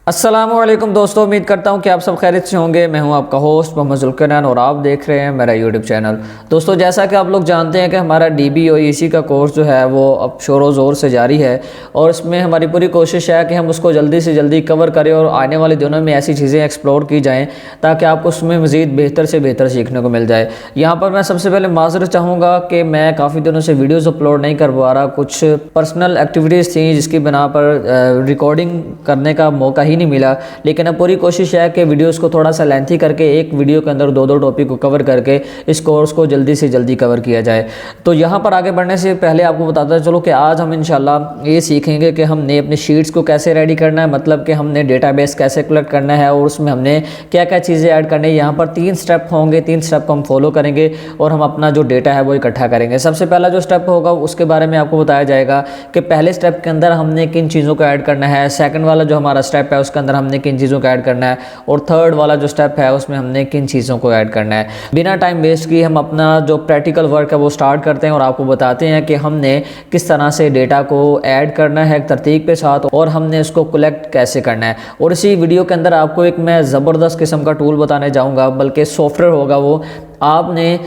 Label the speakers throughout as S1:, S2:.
S1: अस्सलामुअलैकुम दोस्तों, उम्मीद करता हूँ कि आप सब खैरियत से होंगे। मैं हूँ आपका होस्ट मोहम्मद जुल्करनैन और आप देख रहे हैं मेरा यूट्यूब चैनल। दोस्तों, जैसा कि आप लोग जानते हैं कि हमारा DBOEC का कोर्स जो है वो अब शोर ज़ोर से जारी है और इसमें हमारी पूरी कोशिश है कि हम उसको जल्दी से जल्दी कवर करें और आने वाले दिनों में ऐसी चीज़ें एक्सप्लोर की जाएँ ताकि आपको उसमें मज़ीद बेहतर से बेहतर सीखने को मिल जाए। यहाँ पर मैं सबसे पहले माज़रत चाहूँगा कि मैं काफ़ी दिनों से वीडियोज़ अपलोड नहीं कर पा रहा। कुछ पर्सनल एक्टिविटीज़ थी जिसकी बिना पर रिकॉर्डिंग करने का मौका ही नहीं मिला, लेकिन अब पूरी कोशिश है कि वीडियोस को थोड़ा सा लेंथी करके एक वीडियो के अंदर दो टॉपिक को कवर करके इस कोर्स को जल्दी से जल्दी कवर किया जाए। तो यहाँ पर आगे बढ़ने से पहले आपको बताता चलो कि आज हम इंशाल्लाह ये सीखेंगे कि हमने अपनी शीट्स को कैसे रेडी करना है, मतलब कि हमने डेटाबेस कैसे कलेक्ट करना है और उसमें हमने क्या क्या चीज़ें ऐड करनी है। यहाँ पर 3 स्टेप होंगे, 3 स्टेप को हम फॉलो करेंगे और हम अपना जो डेटा है वो इकट्ठा करेंगे। सबसे पहला जो स्टेप होगा उसके बारे में आपको बताया जाएगा कि पहले स्टेप के अंदर हमने किन चीज़ों को ऐड करना है, सेकंड वाला जो हमारा स्टेप है उसके अंदर हमने किन चीज़ों को ऐड करना है और थर्ड वाला जो स्टेप है उसमें हमने किन चीज़ों को ऐड करना है। बिना टाइम वेस्ट किए हम अपना जो प्रैक्टिकल वर्क है वो स्टार्ट करते हैं और आपको बताते हैं कि हमने किस तरह से डेटा को ऐड करना है एक तरतीब के साथ और हमने उसको कलेक्ट कैसे करना है। और इसी वीडियो के अंदर आपको एक मैं ज़बरदस्त किस्म का टूल बताने जाऊँगा, बल्कि सॉफ्टवेयर होगा वो। आपने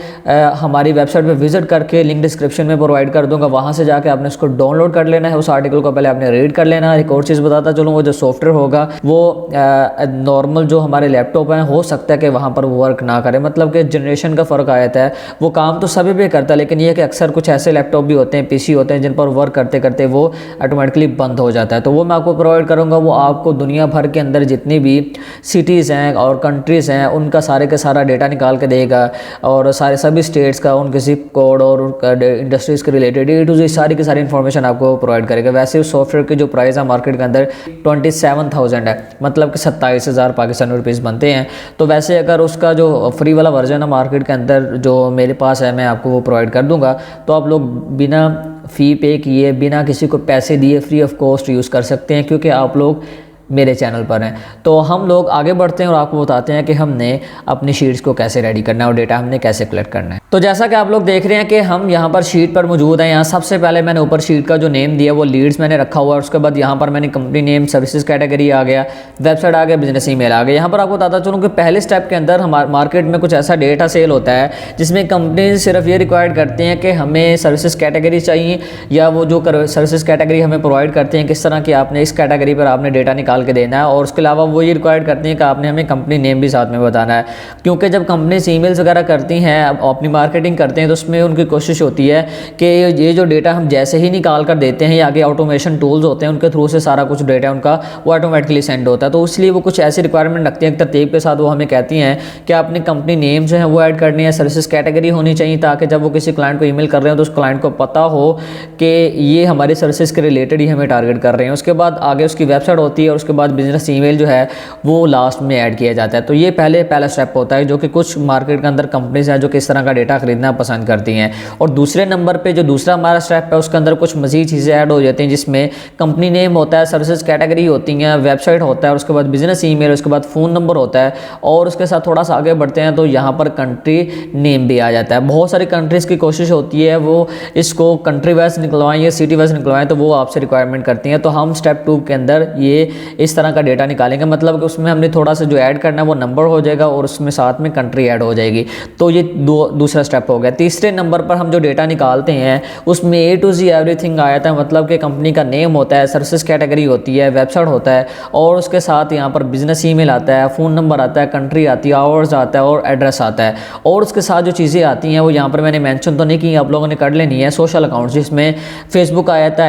S1: हमारी वेबसाइट पे विज़िट करके लिंक डिस्क्रिप्शन में प्रोवाइड कर दूंगा, वहाँ से जाके आपने उसको डाउनलोड कर लेना है। उस आर्टिकल को पहले आपने रीड कर लेना है। एक और चीज़ बताता चलूँ, वो जो सॉफ्टवेयर होगा वो नॉर्मल जो हमारे लैपटॉप हैं हो सकता है कि वहाँ पर वो वर्क ना करे, मतलब कि जनरेशन का फ़र्क आ जाता है। वो काम तो सभी पे करता है, लेकिन ये कि अक्सर कुछ ऐसे लैपटॉप भी होते हैं, PC होते हैं जिन पर वर्क करते करते वो ऑटोमेटिकली बंद हो जाता है। तो वो मैं आपको प्रोवाइड करूँगा। वो आपको दुनिया भर के अंदर जितनी भी सिटीज़ हैं और कंट्रीज़ हैं उनका सारे का सारा डेटा निकाल के देगा और सभी स्टेट्स का उनके जिप कोड और इंडस्ट्रीज़ के रिलेटेड A to Z सारी की सारी इन्फॉर्मेशन आपको प्रोवाइड करेगा। वैसे उस सॉफ्टवेयर की जो प्राइस है मार्केट के अंदर 27,000 है, मतलब कि 27,000 पाकिस्तानी रुपीज़ बनते हैं। तो वैसे अगर उसका जो फ्री वाला वर्जन है मार्केट के अंदर जो मेरे पास है मैं आपको वो प्रोवाइड कर दूंगा, तो आप लोग बिना फ़ी पे किए, बिना किसी को पैसे दिए, फ्री ऑफ कॉस्ट यूज़ कर सकते हैं, क्योंकि आप लोग मेरे चैनल पर हैं। तो हम लोग आगे बढ़ते हैं और आपको बताते हैं कि हमने अपनी शीट्स को कैसे रेडी करना है और डेटा हमने कैसे कलेक्ट करना है। तो जैसा कि आप लोग देख रहे हैं कि हम यहाँ पर शीट पर मौजूद हैं। यहाँ सबसे पहले मैंने ऊपर शीट का जो नेम दिया वो लीड्स मैंने रखा हुआ है। उसके बाद यहाँ पर मैंने कंपनी नेम, सर्विसेज कैटेगरी आ गया, वेबसाइट आ गया, बिजनेस ईमेल आ गया। यहाँ पर आपको बताता चलूँ कि पहले स्टेप के अंदर हमारे मार्केट में कुछ ऐसा डेटा सेल होता है जिसमें कंपनी सिर्फ ये रिक्वायर्ड करती हैं कि हमें सर्विसेज कैटेगरी चाहिए, या वो जो सर्विसेज कैटेगरी हमें प्रोवाइड करते हैं किस तरह की आपने इस कैटेगरी पर आपने डेटा निकाल के देना है। और उसके अलावा वो ये रिक्वायर्ड करती हैं कि आपने हमें कंपनी नेम भी साथ में बताना है, क्योंकि जब कंपनीज ईमेल्स वगैरह करती हैं, अपनी मार्केटिंग करते हैं, तो उसमें उनकी कोशिश होती है कि ये जो डेटा हम जैसे ही निकाल कर देते हैं या आगे ऑटोमेशन टूल्स होते हैं उनके थ्रू से सारा कुछ डेटा उनका वो ऑटोमेटिकली सेंड होता है। तो इसलिए वो कुछ ऐसी रिक्वायरमेंट रखती हैं तरतीब के साथ। वो हमें कहती हैं कि आपने कंपनी नेम जो है वो ऐड करनी है, सर्विसेज कैटेगरी होनी चाहिए, ताकि जब वो किसी क्लाइंट को ईमेल कर रहे हो तो उस क्लाइंट को पता हो कि ये हमारी सर्विसेज के रिलेटेड ही हमें टारगेट कर रहे हैं। उसके बाद आगे उसकी वेबसाइट होती है और उसके बाद बिजनेस ईमेल जो है वो लास्ट में ऐड किया जाता है। तो ये पहला स्टेप होता है जो कि कुछ मार्केट के अंदर कंपनीज हैं जो कि इस तरह का डेटा खरीदना पसंद करती हैं। और दूसरे नंबर पे जो दूसरा हमारा स्टेप है उसके अंदर कुछ मजीद चीज़ें ऐड हो जाती हैं, जिसमें कंपनी नेम होता है, सर्विसेज कैटेगरी होती हैं, वेबसाइट होता है, उसके बाद बिजनेस ईमेल, उसके बाद फ़ोन नंबर होता है। और उसके साथ थोड़ा सा आगे बढ़ते हैं तो यहाँ पर कंट्री नेम भी आ जाता है। बहुत सारी कंट्रीज़ की कोशिश होती है वो इसको कंट्री वाइज निकलवाएं या सिटी वाइज निकलवाएं, तो वो आपसे रिक्वायरमेंट करती हैं। तो हम स्टेप 2 के अंदर ये इस तरह का डेटा निकालेंगे, मतलब कि उसमें हमने थोड़ा सा जो ऐड करना है वो नंबर हो जाएगा और उसमें साथ में कंट्री ऐड हो जाएगी। तो ये दूसरा स्टेप हो गया। तीसरे नंबर पर हम जो डेटा निकालते हैं उसमें A to Z एवरीथिंग आ जाता है, मतलब कि कंपनी का नेम होता है, सर्विसेज कैटेगरी होती है, वेबसाइट होता है और उसके साथ यहाँ पर बिजनेस ईमेल आता है, फ़ोन नंबर आता है, कंट्री आती है, आवर्स आता है और एड्रेस आता है। और उसके साथ जो चीज़ें आती हैं वो यहाँ पर मैंने मेंशन तो नहीं की, आप लोगों ने कर लेनी है। सोशल अकाउंट जिसमें फेसबुक आया था,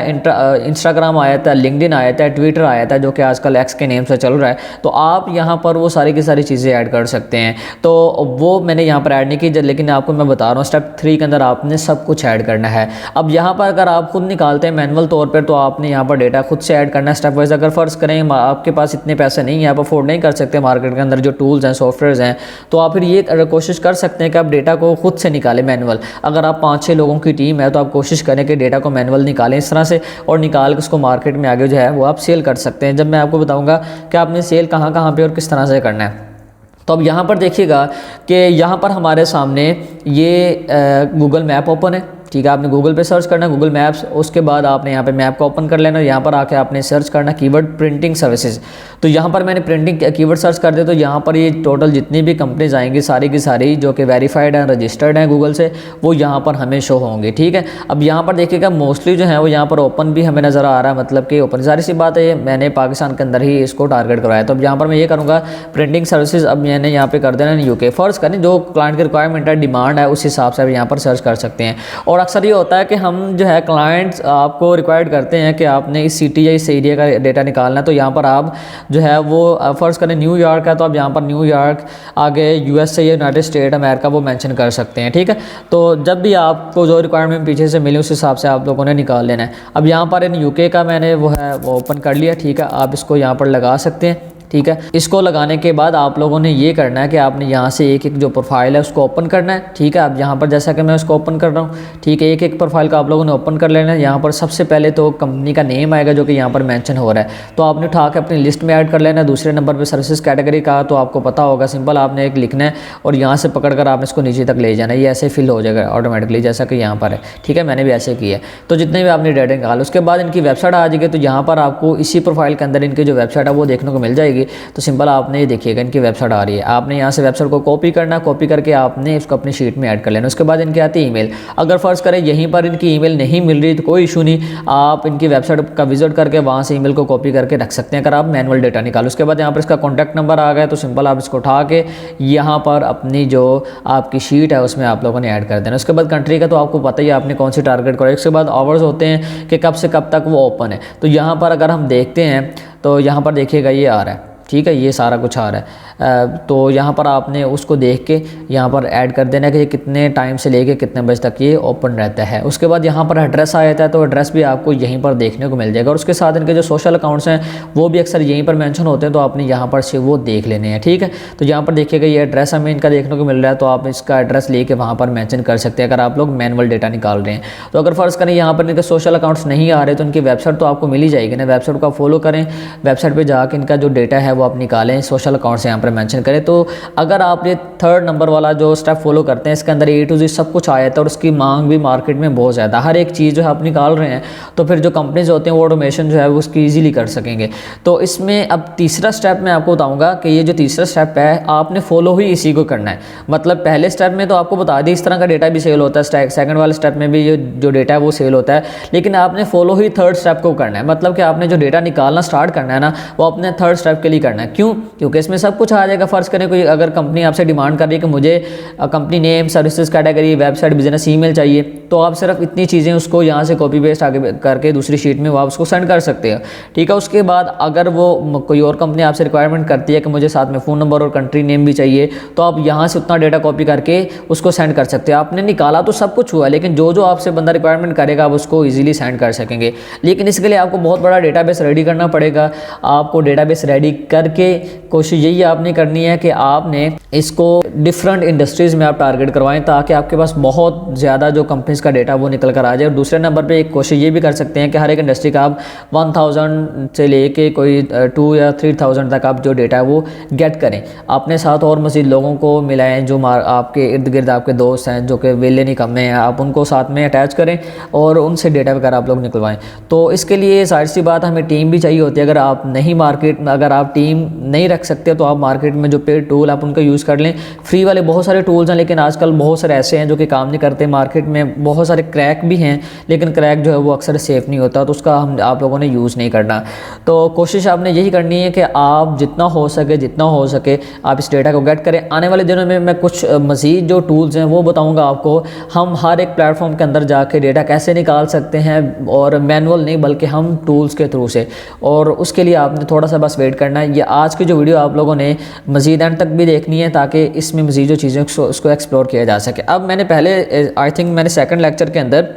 S1: इंस्टाग्राम आया था, लिंक्डइन आया था, ट्विटर आया था जो कि आजकल X के नेम से चल रहा है। तो आप यहाँ पर वो सारी की सारी चीज़ें ऐड कर सकते हैं। तो वो मैंने यहाँ पर ऐड नहीं की, लेकिन आपको मैं बता रहा हूँ स्टेप 3 के अंदर आपने सब कुछ ऐड करना है। अब यहाँ पर अगर आप खुद निकालते हैं मैनुअल तौर पर तो आपने यहाँ पर डेटा खुद से ऐड करना है स्टेप वाइज। अगर फ़र्ज़ करें आपके पास इतने पैसे नहीं है, आप अफोर्ड नहीं कर सकते मार्केट के अंदर जो टूल्स हैं, सॉफ्टवेयर हैं, तो आप फिर ये कोशिश कर सकते हैं कि आप डेटा को खुद से निकालें मैनुअल। अगर आप 5-6 लोगों की टीम है तो आप कोशिश करें कि डेटा को मैनुअल निकालें इस तरह से और निकाल के उसको मार्केट में आगे जो है वो आप सेल कर सकते हैं। जब मैं आपको बताऊँगा कि आपने सेल कहाँ कहाँ पर और किस तरह से करना है। तो अब यहाँ पर देखिएगा कि यहाँ पर हमारे सामने ये गूगल मैप ओपन है ठीक है। आपने गूगल पे सर्च करना, गूगल मैप्स, उसके बाद आपने यहाँ पे मैप को ओपन कर लेना, यहाँ पर आके आपने सर्च करना कीवर्ड प्रिंटिंग सर्विसेज। तो यहाँ पर मैंने प्रिंटिंग कीवर्ड सर्च कर दिया, तो यहाँ पर ये टोटल जितनी भी कंपनीज आएंगी सारी की सारी जो कि वेरीफाइड हैं, रजिस्टर्ड हैं गूगल से, वो यहाँ पर हमें शो होंगे, ठीक है। अब यहाँ पर देखिएगा मोस्टली जो है वो यहाँ पर ओपन भी हमें नज़र आ रहा है, मतलब कि ओपन, सारी सी बात है, मैंने पाकिस्तान के अंदर ही इसको टारगेट करवाया। तो अब यहाँ पर मैं ये करूँगा प्रिंटिंग सर्विसेज, अब मैंने यहाँ पे कर देना यूके। फर्ज करें जो क्लाइंट की रिक्वायरमेंट है, डिमांड है, उस हिसाब से आप यहाँ पर सर्च कर सकते हैं। और अक्सर ये होता है कि हम जो है क्लाइंट्स आपको रिक्वायर्ड करते हैं कि आपने इस सिटी या इस एरिया का डेटा निकालना है, तो यहाँ पर आप जो है वो फ़र्ज़ करें न्यूयॉर्क है, तो आप यहाँ पर न्यूयॉर्क आगे यूएसए या यूनाइटेड स्टेट अमेरिका वो मेंशन कर सकते हैं, ठीक है। तो जब भी आपको जो रिक्वायरमेंट पीछे से मिले उस हिसाब से आप लोगों ने निकाल लेना है। अब यहाँ पर इन यूके का मैंने वो है वो ओपन कर लिया, ठीक है। आप इसको यहाँ पर लगा सकते हैं, ठीक है। इसको लगाने के बाद आप लोगों ने ये करना है कि आपने यहाँ से एक एक जो प्रोफाइल है उसको ओपन करना है, ठीक है। अब यहाँ पर जैसा कि मैं उसको ओपन कर रहा हूँ, ठीक है, एक एक प्रोफाइल का आप लोगों ने ओपन कर लेना है। यहाँ पर सबसे पहले तो कंपनी का नेम आएगा जो कि यहाँ पर मेंशन हो रहा है, तो आपने उठा के अपनी लिस्ट में ऐड कर लेना है। दूसरे नंबर पर सर्विसेज कैटेगरी का तो आपको पता होगा, सिंपल आपने एक लिखना है और यहाँ से पकड़ कर आपने इसको नीचे तक ले जाना है, ये ऐसे फिल हो जाएगा ऑटोमेटिकली जैसा कि यहाँ पर है, ठीक है। मैंने भी ऐसे किया है। तो जितने भी आपने डेटा निकाला उसके बाद इनकी वेबसाइट आ जाएगी, तो यहाँ पर आपको इसी प्रोफाइल के अंदर इनकी जो वेबसाइट है वो देखने को मिल जाएगी। तो सिंपल आपने ये देखिएगा इनकी वेबसाइट आ रही है, आपने यहाँ से वेबसाइट को कॉपी करना, कॉपी करके आपने इसको अपनी शीट में ऐड कर लेना। उसके बाद इनकी आती है ईमेल। अगर फ़र्ज़ करें यहीं पर इनकी ईमेल नहीं मिल रही तो कोई इशू नहीं, आप इनकी वेबसाइट का विजिट करके वहाँ से ईमेल को कॉपी करके रख सकते हैं अगर आप मैनुअल डेटा निकालो। उसके बाद यहाँ पर इसका कॉन्टैक्ट नंबर आ गया, तो सिंपल आप इसको उठा के यहाँ पर अपनी जो आपकी शीट है उसमें आप लोगों ने ऐड कर देना। उसके बाद कंट्री का तो आपको पता ही है आपने कौन सी टारगेट करा। उसके बाद आवर्स होते हैं कि कब से कब तक वो ओपन है। तो यहाँ पर अगर हम देखते हैं तो यहाँ पर देखिएगा ये आ रहा है, ठीक है, ये सारा कुछ आ रहा है। तो यहाँ पर आपने उसको देख के यहाँ पर ऐड कर देना कि ये कितने टाइम से लेके कितने बजे तक ये ओपन रहता है। उसके बाद यहाँ पर एड्रेस आ जाता है, तो एड्रेस भी आपको यहीं पर देखने को मिल जाएगा। और उसके साथ इनके जो सोशल अकाउंट्स हैं वो भी अक्सर यहीं पर मेंशन होते हैं, तो आपने यहाँ पर से वो देख लेने हैं, ठीक है। तो यहाँ पर देखिएगा ये एड्रेस हमें इनका देखने को मिल रहा है, तो आप इसका एड्रेस लेके वहाँ पर मेंशन कर सकते हैं अगर आप लोग मैनुअल डेटा निकाल रहे हैं। तो अगर फ़र्ज़ करें यहाँ पर इनके सोशल अकाउंट्स नहीं आ रहे तो इनकी वेबसाइट तो आपको मिल ही जाएगी ना, वेबसाइट को आप फॉलो करें, वेबसाइट पर जाकर इनका जो डेटा है वो आप निकालें, सोशल अकाउंट से यहाँ पर मेंशन करें। तो अगर आप ये थर्ड नंबर वाला जो स्टेप फॉलो करते हैं, इसके अंदर A to Z सब कुछ आया था और उसकी मांग भी मार्केट में बहुत ज़्यादा, हर एक चीज़ जो है आप निकाल रहे हैं, तो फिर जो कंपनीज होते हैं वो ऑटोमेशन जो है वो उसकी ईजिली कर सकेंगे। तो इसमें अब तीसरा स्टेप मैं आपको बताऊंगा कि ये जो तीसरा स्टेप है आपने फॉलो ही इसी को करना है। मतलब पहले स्टेप में तो आपको बता दी इस तरह का डेटा भी सेल होता है, सेकंड वाले स्टेप में भी जो डेटा है वो सेल होता है, लेकिन आपने फॉलो ही थर्ड स्टेप को करना है। मतलब कि आपने जो डेटा निकालना स्टार्ट करना है ना वो अपने थर्ड स्टेप के लिए करना है। क्यों? क्योंकि इसमें सब कुछ आ जाएगा। फ़र्ज़ करें कोई अगर कंपनी आपसे डिमांड कर रही है कि मुझे company name, services category, website, business email चाहिए, तो आप सिर्फ इतनी चीज़ें उसको यहाँ से कॉपी पेस्ट आगे करके दूसरी शीट में वो आप उसको सेंड कर सकते हैं, ठीक है। उसके बाद अगर वो कोई और कंपनी आपसे रिक्वायरमेंट करती है कि मुझे साथ में फ़ोन नंबर और कंट्री नेम भी चाहिए, तो आप यहाँ से उतना डेटा कॉपी करके उसको सेंड कर सकते हैं। आपने निकाला तो सब कुछ हुआ, लेकिन जो जो आपसे बंदा रिक्वायरमेंट करेगा आप उसको ईजिली सेंड कर सकेंगे। लेकिन इसके लिए आपको बहुत बड़ा डेटाबेस रेडी करना पड़ेगा। आपको डेटाबेस रेडी करके कोशिश यही आपने करनी है कि आपने इसको डिफरेंट इंडस्ट्रीज़ में आप टारगेट करवाएं, ताकि आपके पास बहुत ज़्यादा जो कंपनीज़ का डेटा वो निकल कर आ जाए। और दूसरे नंबर पे एक कोशिश ये भी कर सकते हैं कि हर एक इंडस्ट्री का आप 1000 से लेके कोई 2 या 3000 तक आप जो डेटा है वो गेट करें, अपने साथ और मज़ीद लोगों को मिलाएं जो आपके इर्द गिर्द आपके दोस्त हैं जो कि वेले निकम्मे हैं, आप उनको साथ में अटैच करें और उनसे डेटा वगैरह आप लोग निकलवाएं। तो इसके लिए जाहिर सी बात हमें टीम भी चाहिए होती है। अगर आप अगर आप टीम नहीं रख सकते तो आप मार्केट में जो पेड टूल आप उनका यूज़ कर लें। फ्री वाले बहुत सारे टूल्स हैं, लेकिन आजकल बहुत सारे ऐसे हैं जो कि काम नहीं करते। मार्केट में बहुत सारे क्रैक भी हैं, लेकिन क्रैक जो है वो अक्सर सेफ़ नहीं होता, तो उसका आप लोगों ने यूज़ नहीं करना। तो कोशिश आपने यही करनी है कि आप जितना हो सके आप इस डेटा को गेट करें। आने वाले दिनों में मैं कुछ मज़ीद जो टूल्स हैं वो बताऊँगा आपको। हम हर एक प्लेटफॉर्म के अंदर जाके डेटा कैसे निकाल सकते हैं, और मैनुअल नहीं बल्कि हम टूल्स के थ्रू से, और उसके लिए आपने थोड़ा सा बस वेट करना है। ये आज की जो वीडियो आप लोगों ने मज़ीद एंड तक भी देखनी है ताकि इसमें मज़ीद जो चीज़ें उसको एक्सप्लोर किया जा सके। अब मैंने पहले आई थिंक मैंने सेकंड लेक्चर के अंदर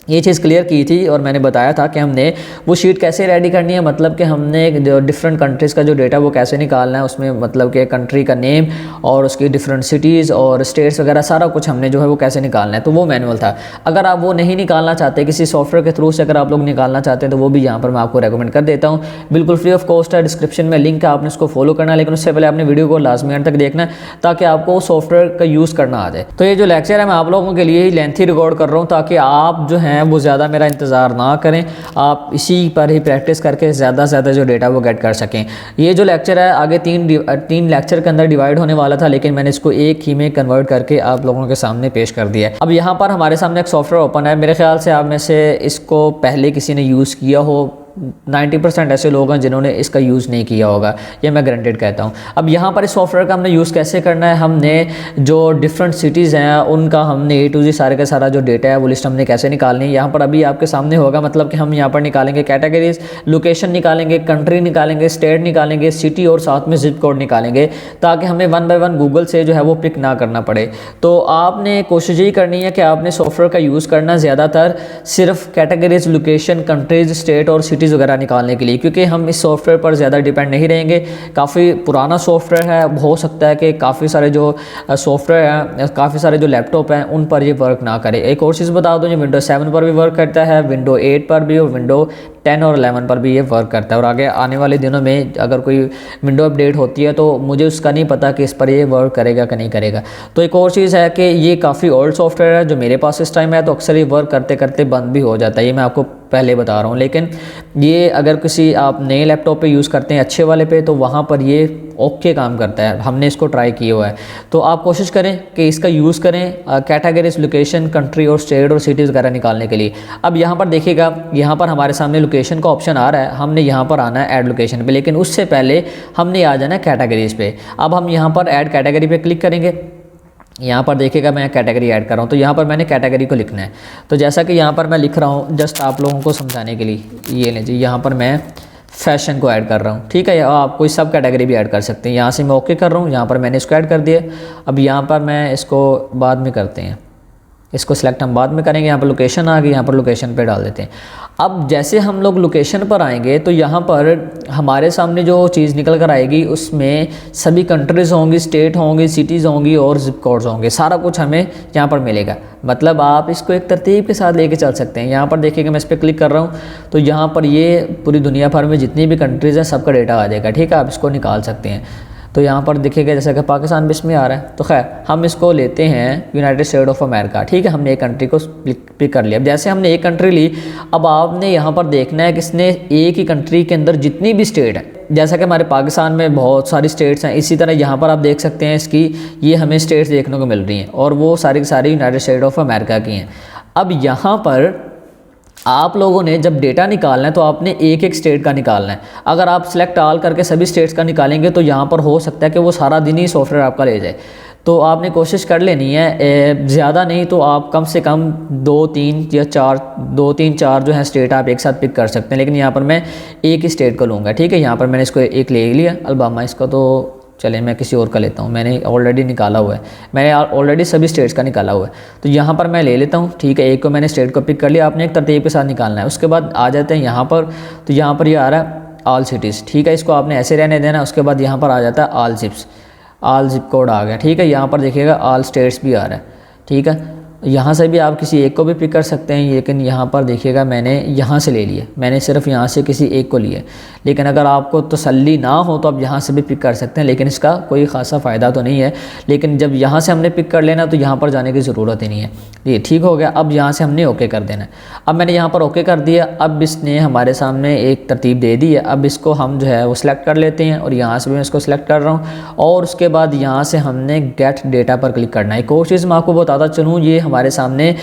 S1: ये चीज़ क्लियर की थी और मैंने बताया था कि हमने वो शीट कैसे रेडी करनी है, मतलब कि हमने डिफरेंट कंट्रीज़ का जो डेटा वो कैसे निकालना है, उसमें मतलब कि कंट्री का नेम और उसकी डिफरेंट सिटीज़ और स्टेट्स वगैरह सारा कुछ हमने जो है वो कैसे निकालना है, तो वो मैनुअल था। अगर आप वो नहीं निकालना चाहते, किसी सॉफ्टवेयर के थ्रू से अगर आप लोग निकालना चाहते हैं तो वो भी यहाँ पर मैं आपको रेकमेंड कर देता हूँ, बिल्कुल फ्री ऑफ कॉस्ट है। डिस्क्रिप्शन में लिंक है, आपने उसको फॉलो करना है, लेकिन उससे पहले आपने वीडियो को लाजमी एंड तक देखना है ताकि आपको सॉफ्टवेयर का यूज़ करना आ जाए। तो ये जो लेक्चर है मैं आप लोगों के लिए ही लेंथी रिकॉर्ड कर रहा हूँ ताकि आप जो हैं वो ज़्यादा मेरा इंतज़ार ना करें, आप इसी पर ही प्रैक्टिस करके ज़्यादा से ज़्यादा जो डेटा वो गेट कर सकें। ये जो लेक्चर है आगे तीन लेक्चर के अंदर डिवाइड होने वाला था, लेकिन मैंने इसको एक ही में कन्वर्ट करके आप लोगों के सामने पेश कर दिया है। अब यहाँ पर हमारे सामने एक सॉफ्टवेयर ओपन है, मेरे ख्याल से आप में से इसको पहले किसी ने यूज़ किया हो, 90% ऐसे लोग हैं जिन्होंने इसका यूज़ नहीं किया होगा, ये मैं गारंटेड कहता हूँ। अब यहाँ पर इस सॉफ्टवेयर का हमने यूज़ कैसे करना है, हमने जो डिफरेंट सिटीज़ हैं उनका हमने A to Z सारे का सारा जो डेटा है वो लिस्ट हमने कैसे निकालनी है, यहाँ पर अभी आपके सामने होगा। मतलब कि हम यहाँ पर निकालेंगे कैटेगरीज, लोकेशन निकालेंगे, कंट्री निकालेंगे, स्टेट निकालेंगे, सिटी और साथ में जिप कोड निकालेंगे, ताकि हमें 1 बाय 1 गूगल से जो है वो पिक ना करना पड़े। तो आपने कोशिश यही करनी है कि आपने सॉफ्टवेयर का यूज़ करना ज़्यादातर सिर्फ कैटेगरीज, लोकेशन, कंट्रीज, स्टेट और सिटी वगैरह निकालने के लिए, क्योंकि हम इस सॉफ्टवेयर पर ज़्यादा डिपेंड नहीं रहेंगे। काफ़ी पुराना सॉफ्टवेयर है, हो सकता है कि काफ़ी सारे जो सॉफ्टवेयर हैं, काफ़ी सारे जो लैपटॉप हैं उन पर ये वर्क ना करे। एक और चीज़ बता दूँ, ये विंडो 7 पर भी वर्क करता है, विंडो 8 पर भी और विंडो 10 और 11 पर भी ये वर्क करता है। और आगे आने वाले दिनों में अगर कोई विंडो अपडेट होती है तो मुझे उसका नहीं पता कि इस पर ये वर्क करेगा कि नहीं करेगा। तो एक और चीज़ है कि ये काफ़ी ओल्ड सॉफ्टवेयर है जो मेरे पास इस टाइम है, तो अक्सर ये वर्क करते करते बंद भी हो जाता है, ये मैं आपको पहले बता रहा हूँ। लेकिन ये अगर किसी आप नए लैपटॉप पे यूज़ करते हैं अच्छे वाले पे, तो वहाँ पर ये ओके काम करता है, हमने इसको ट्राई किया हुआ है। तो आप कोशिश करें कि इसका यूज़ करें कैटेगरीज, लोकेशन, कंट्री और स्टेट और सिटीज़ वगैरह निकालने के लिए। अब यहाँ पर देखिएगा, यहाँ पर हमारे सामने लोकेशन का ऑप्शन आ रहा है, हमने यहाँ पर आना है ऐड लोकेशन पे, लेकिन उससे पहले हमने आ जाना है कैटेगरीज पे। अब हम यहाँ पर ऐड कैटेगरी पे क्लिक करेंगे, यहाँ पर देखिएगा मैं कैटेगरी ऐड कर रहा हूँ, तो यहाँ पर मैंने कैटेगरी को लिखना है। तो जैसा कि यहाँ पर मैं लिख रहा हूँ जस्ट आप लोगों को समझाने के लिए, ये लीजिए यहाँ पर मैं फैशन को ऐड कर रहा हूँ, ठीक है। आप कोई सब कैटेगरी भी ऐड कर सकते हैं। यहाँ से मैं ओके कर रहा हूँ, यहाँ पर मैंने इसको ऐड कर दिया। अब यहाँ पर मैं इसको बाद में करते हैं, इसको सिलेक्ट हम बाद में करेंगे। यहाँ पर लोकेशन आ गई, यहाँ पर लोकेशन पे डाल देते हैं। अब जैसे हम लोग लोकेशन पर आएंगे तो यहाँ पर हमारे सामने जो चीज़ निकल कर आएगी उसमें सभी कंट्रीज़ होंगी, स्टेट होंगी, सिटीज़ होंगी और जिप कोड्स होंगे, सारा कुछ हमें यहाँ पर मिलेगा। मतलब आप इसको एक तरतीब के साथ लेके चल सकते हैं। यहाँ पर देखिएगा मैं इस पर क्लिक कर रहा हूँ तो यहाँ पर ये पूरी दुनिया भर में जितनी भी कंट्रीज़ हैं सबका डेटा आ जाएगा, ठीक है। आप इसको निकाल सकते हैं। तो यहाँ पर देखिएगा जैसा कि पाकिस्तान भी इसमें आ रहा है, तो खैर हम इसको लेते हैं यूनाइटेड स्टेट ऑफ अमेरिका, ठीक है। हमने एक कंट्री को पिक कर लिया। अब जैसे हमने एक कंट्री ली, अब आपने यहाँ पर देखना है कि इसने एक ही कंट्री के अंदर जितनी भी स्टेट है, जैसा कि हमारे पाकिस्तान में बहुत सारी स्टेट्स हैं, इसी तरह यहाँ पर आप देख सकते हैं इसकी ये हमें स्टेट्स देखने को मिल रही हैं और वो सारी की सारी यूनाइटेड स्टेट ऑफ अमेरिका की हैं। अब यहाँ पर आप लोगों ने जब डेटा निकालना है तो आपने एक एक स्टेट का निकालना है। अगर आप सिलेक्ट ऑल करके सभी स्टेट्स का निकालेंगे तो यहाँ पर हो सकता है कि वो सारा दिन ही सॉफ्टवेयर आपका ले जाए। तो आपने कोशिश कर लेनी है, ज़्यादा नहीं तो आप कम से कम 2-3-4 जो है स्टेट आप एक साथ पिक कर सकते हैं। लेकिन यहाँ पर मैं एक ही स्टेट को लूँगा, ठीक है। यहाँ पर मैंने इसको एक ले लिया अलबामा, इसका तो चलिए मैं किसी और का लेता हूँ, मैंने ऑलरेडी निकाला हुआ है, मैंने ऑलरेडी सभी स्टेट्स का निकाला हुआ है। तो यहाँ पर मैं ले लेता हूँ, ठीक है। एक को मैंने स्टेट को पिक कर लिया, आपने एक तरतीब के साथ निकालना है। उसके बाद आ जाते हैं यहाँ पर, तो यहाँ पर ये आ रहा है ऑल सिटीज़, ठीक है। इसको आपने ऐसे रहने देना। उसके बाद यहाँ पर आ जाता है all zips, all zip code आ गया, ठीक है। यहाँ पर देखिएगा ऑल स्टेट्स भी आ रहा है, ठीक है। यहाँ से भी आप किसी एक को भी पिक कर सकते हैं, लेकिन यहाँ पर देखिएगा मैंने यहाँ से ले लिया, मैंने सिर्फ यहाँ से किसी एक को लिया। लेकिन अगर आपको तसल्ली ना हो तो आप यहाँ से भी पिक कर सकते हैं, लेकिन इसका कोई ख़ासा फ़ायदा तो नहीं है। लेकिन जब यहाँ से हमने पिक कर लेना तो यहाँ पर जाने की ज़रूरत ही नहीं है। ये ठीक हो गया। अब यहाँ से हमने ओके कर देना है। अब मैंने यहाँ पर ओके कर दिया। अब इसने हमारे सामने एक तरतीब दे दी है। अब इसको हम जो है वो सिलेक्ट कर लेते हैं और यहाँ से भी मैं इसको सिलेक्ट कर रहा हूँ और उसके बाद यहाँ से हमने गेट डेटा पर क्लिक करना है। एक और चीज़ मैं आपको बताता चलूँ, ये हमारे सामने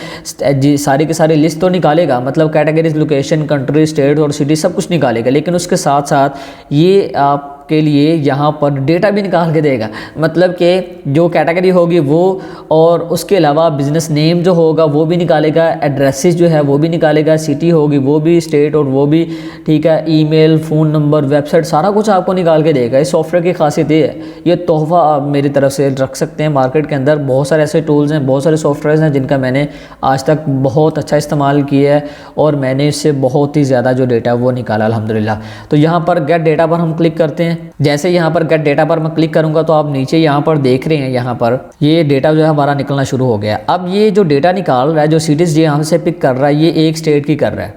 S1: सारी की सारी लिस्ट तो निकालेगा, मतलब कैटेगरीज, लोकेशन, कंट्री, स्टेट और सिटी सब कुछ निकालेगा, लेकिन उसके साथ साथ ये आप आपके लिए यहाँ पर डेटा भी निकाल के देगा। मतलब कि जो कैटेगरी होगी वो, और उसके अलावा बिज़नेस नेम जो होगा वो भी निकालेगा, एड्रेसेस जो है वो भी निकालेगा, सिटी होगी वो भी, स्टेट और वो भी, ठीक है, ईमेल, फ़ोन नंबर, वेबसाइट, सारा कुछ आपको निकाल के देगा। इस सॉफ्टवेयर की खासियत ये है, ये तोहफ़ा आप मेरी तरफ से रख सकते हैं। मार्केट के अंदर बहुत सारे ऐसे टूल्स हैं, बहुत सारे सॉफ्टवेयर हैं जिनका मैंने आज तक बहुत अच्छा इस्तेमाल किया है और मैंने इससे बहुत ही ज़्यादा जो डेटा वो निकाला अल्हम्दुलिल्लाह। तो यहाँ पर गेट डेटा पर हम क्लिक करते हैं। जैसे यहाँ पर गेट डेटा पर मैं क्लिक करूँगा तो आप नीचे यहाँ पर देख रहे हैं, यहाँ पर ये डेटा जो है हमारा निकलना शुरू हो गया। अब ये जो डेटा निकाल रहा है, जो सिटीज़ यहाँ से पिक कर रहा है, ये एक स्टेट की कर रहा है,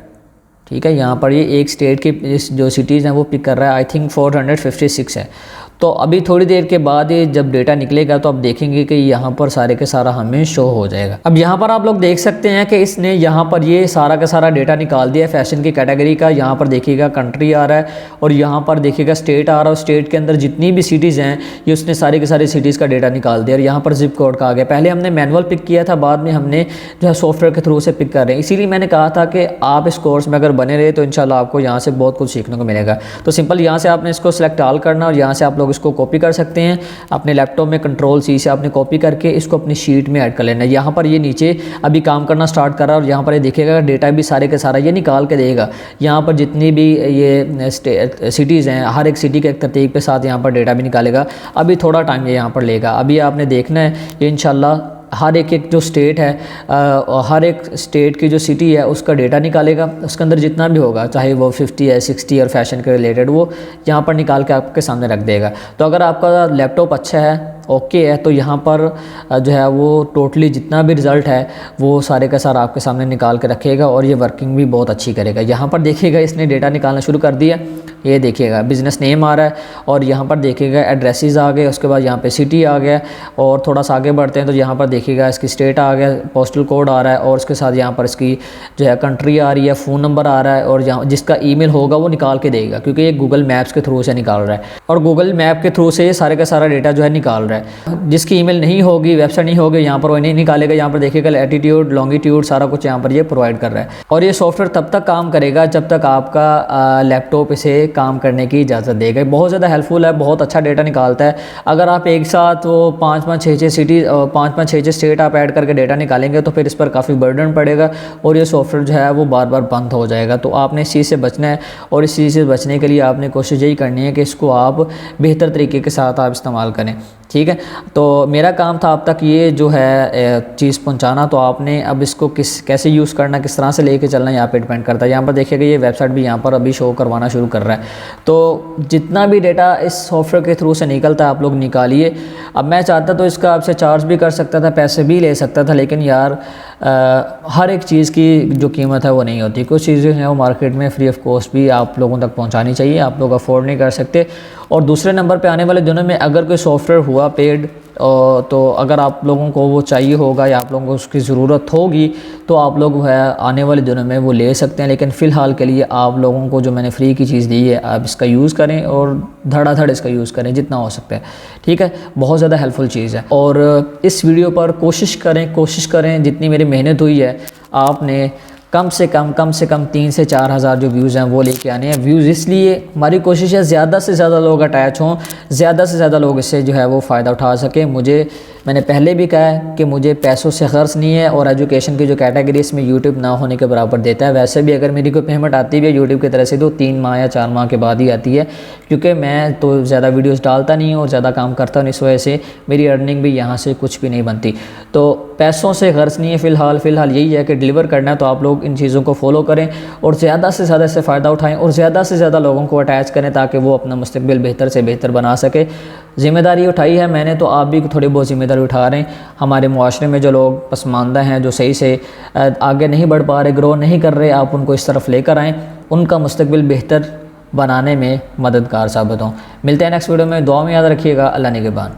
S1: ठीक है। यहाँ पर ये एक स्टेट की जो सिटीज़ हैं वो पिक कर रहा है। आई थिंक 456 है। तो अभी थोड़ी देर के बाद ये जब डेटा निकलेगा तो आप देखेंगे कि यहाँ पर सारे के सारा हमें शो हो जाएगा। अब यहाँ पर आप लोग देख सकते हैं कि इसने यहाँ पर ये सारा का सारा डेटा निकाल दिया है फैशन की कैटेगरी का। यहाँ पर देखिएगा कंट्री आ रहा है और यहाँ पर देखिएगा स्टेट आ रहा है। स्टेट के अंदर जितनी भी सिटीज़ हैं ये उसने सारी के सारी सिटीज़ का डेटा निकाल दिया और यहाँ पर जिप कोड का आ गया। पहले हमने मैनुअल पिक किया था, बाद में हमने जो है सॉफ्टवेयर के थ्रू से पिक कर रहे हैं। इसीलिए मैंने कहा था कि आप इस कोर्स में अगर बने रहे तो इंशाल्लाह आपको यहाँ से बहुत कुछ सीखने को मिलेगा। तो सिंपल यहाँ से आपने इसको सेलेक्ट ऑल करना और यहाँ से आप लोग इसको कॉपी कर सकते हैं अपने लैपटॉप में। Ctrl+C से आपने कॉपी करके इसको अपनी शीट में ऐड कर लेना है। यहाँ पर ये नीचे अभी काम करना स्टार्ट कर रहा है और यहाँ पर ये देखिएगा डेटा भी सारे के सारा ये निकाल के देगा। यहाँ पर जितनी भी ये सिटीज़ हैं, हर एक सिटी के एक तरतीब के साथ यहाँ पर डेटा भी निकालेगा। अभी थोड़ा टाइम ये यहाँ पर लेगा। अभी आपने देखना है ये इंशाल्लाह हर एक जो स्टेट है, हर एक स्टेट की जो सिटी है उसका डेटा निकालेगा। उसके अंदर जितना भी होगा, चाहे वो 50 है, 60 और फैशन के रिलेटेड, वो यहाँ पर निकाल के आपके सामने रख देगा। तो अगर आपका लैपटॉप अच्छा है, ओके है, तो यहाँ पर जो है वो टोटली जितना भी रिज़ल्ट है वो सारे का सारा आपके सामने निकाल के रखेगा और ये वर्किंग भी बहुत अच्छी करेगा। यहाँ पर देखिएगा इसने डेटा निकालना शुरू कर दिया। ये देखिएगा बिज़नेस नेम आ रहा है और यहाँ पर देखिएगा एड्रेसेस आ गए। उसके बाद यहाँ पे सिटी आ गया और थोड़ा सा आगे बढ़ते हैं तो यहाँ पर देखिएगा इसकी स्टेट आ गया, पोस्टल कोड आ रहा है और उसके साथ यहाँ पर इसकी जो है कंट्री आ रही है, फ़ोन नंबर आ रहा है और यहाँ जिसका ईमेल होगा वो निकाल के देगा क्योंकि ये गूगल मैप्स के थ्रू से निकाल रहा है और गूगल मैप के थ्रू से ये सारे का सारा डेटा जो है निकाल रहा है। जिसकी ईमेल नहीं होगी, वेबसाइट नहीं होगी, यहाँ पर वो नहीं निकालेगा। यहाँ पर देखिएगा लैटिट्यूड, लॉन्गिट्यूड सारा कुछ यहाँ पर ये प्रोवाइड कर रहा है और ये सॉफ्टवेयर तब तक काम करेगा जब तक आपका लैपटॉप इसे काम करने की इजाज़त देगा। बहुत ज़्यादा हेल्पफुल है, बहुत अच्छा डेटा निकालता है। अगर आप एक साथ वो 5-5 सिटी 5-5 स्टेट आप ऐड करके डेटा निकालेंगे तो फिर इस पर काफ़ी बर्डन पड़ेगा और ये सॉफ्टवेयर जो है वो बार बार बंद हो जाएगा। तो आपने इस चीज़ से बचना है और इस चीज़ से बचने के लिए आपने कोशिश यही करनी है कि इसको आप बेहतर तरीके के साथ आप इस्तेमाल करें, ठीक है। तो मेरा काम था अब तक ये जो है चीज़ पहुंचाना, तो आपने अब इसको कैसे यूज़ करना, किस तरह से लेके चलना यहाँ पे डिपेंड करता है। यहाँ पर देखिएगा ये वेबसाइट भी यहाँ पर अभी शो करवाना शुरू कर रहा है। तो जितना भी डेटा इस सॉफ्टवेयर के थ्रू से निकलता है आप लोग निकालिए। अब मैं चाहता तो इसका आपसे चार्ज भी कर सकता था, पैसे भी ले सकता था, लेकिन यार हर एक चीज़ की जो कीमत है वो नहीं होती। कुछ चीज़ें हैं वो मार्केट में फ्री ऑफ कॉस्ट भी आप लोगों तक पहुंचानी चाहिए, आप लोग अफोर्ड नहीं कर सकते। और दूसरे नंबर पे आने वाले दिनों में अगर कोई सॉफ्टवेयर हुआ पेड तो अगर आप लोगों को वो चाहिए होगा या आप लोगों को उसकी ज़रूरत होगी तो आप लोग है आने वाले दिनों में वो ले सकते हैं। लेकिन फ़िलहाल के लिए आप लोगों को जो मैंने फ्री की चीज़ दी है आप इसका यूज़ करें और धड़ाधड़ इसका यूज़ करें जितना हो सकता है, ठीक है। बहुत ज़्यादा हेल्पफुल चीज़ है और इस वीडियो पर कोशिश करें जितनी मेरी मेहनत हुई है आपने कम से कम 3 से 4 हज़ार जो व्यूज़ हैं वो लेके आने हैं। व्यूज़ इसलिए हमारी कोशिश है ज़्यादा से ज़्यादा लोग अटैच हों, ज़्यादा से ज़्यादा लोग इससे जो है वो फ़ायदा उठा सकें। मैंने पहले भी कहा है कि मुझे पैसों से ख़र्च नहीं है और एजुकेशन की जो कैटेगरी इसमें यूट्यूब ना होने के बराबर देता है। वैसे भी अगर मेरी कोई पेमेंट आती भी है यूट्यूब की तरफ से तो 3 माह या 4 माह के बाद ही आती है, क्योंकि मैं तो ज़्यादा वीडियोस डालता नहीं हूँ और ज़्यादा काम करता हूँ। इस वजह से मेरी अर्निंग भी यहाँ से कुछ भी नहीं बनती। तो पैसों से ख़र्च नहीं है फ़िलहाल यही है कि डिलीवर करना है। तो आप लोग इन चीज़ों को फॉलो करें और ज़्यादा से ज़्यादा इससे फ़ायदा उठाएँ और ज़्यादा से ज़्यादा लोगों को अटैच करें ताकि वो अपना मुस्तकबिल बेहतर से बेहतर बना सके। ज़िम्मेदारी उठाई है मैंने, तो आप भी थोड़ी बहुत ज़िम्मेदारी उठा रहे हैं। हमारे मुआशरे में जो लोग पसमानदा हैं, जो सही से आगे नहीं बढ़ पा रहे, ग्रो नहीं कर रहे, आप उनको इस तरफ लेकर आएँ, उनका मुस्तकबिल बेहतर बनाने में मददगार साबित हों। मिलते हैं नेक्स्ट वीडियो में। दुआ में याद रखिएगा। अल्लाह निगहबान।